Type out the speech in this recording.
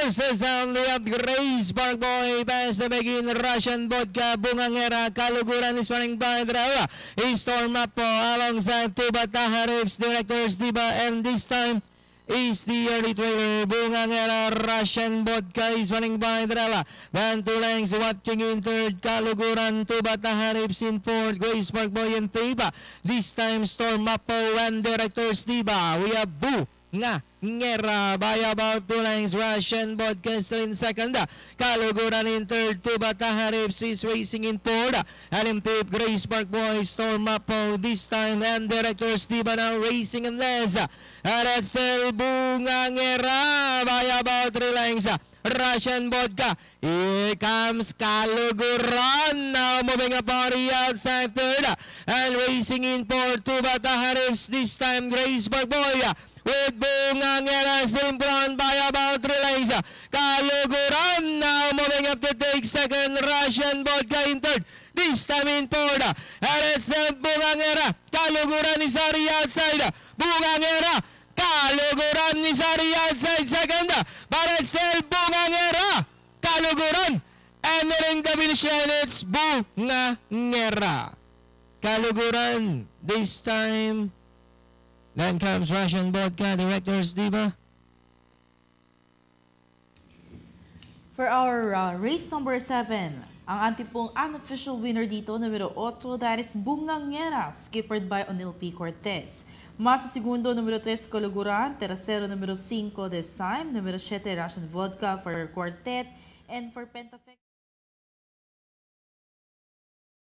Versus only of Grace Parkboy pass to begin Russian Vodka Bungangera Kaluguran is running by Drawa. He storm up alongside two Bataha Rips directors Diba, and this time is the early trailer. Bungangera Russian Vodka is running by Drawa. Then two lengths watching in third. Kaluguran, two Bataha Rips in fourth. Grace Parkboy and Diba. This time Storm Mapo and directors Diba. We have Boo Ngera by about two lengths. Russian Vodka still in second. Kaluguran in third. Two Bataha Rips is racing in fourth. And in fifth, Grace Parkboy, Storm Mapo this time, and directors Diba now racing in less. And it's still Bungangera by about three lengths. Russian Vodka. Here comes Kaluguran. Now moving up on the outside third. And racing in for two Bataha Rips. This time Grace Parkboy with Bungangera still in front by about three lengths. Kaluguran now moving up to take second. Russian Vodka in third. This time in fourth. And it's the Bungangera. Kaluguran is on the outside. Bungangera. Kaluguran is on the outside second. But it's still Bungangera. Kaluguran. Entering the finish line, it's Bungangera. Kaluguran this time. Then comes Russian Vodka, directors Diba. For our race number 7, ang ating pong unofficial winner dito, numero 8, that is Bungangera, skippered by Onil P. Cortez. Mas segundo, numero 3, Kaluguran. Tercero, numero 5 this time. Numero 7, Russian Vodka for quartet. And for Pentafect.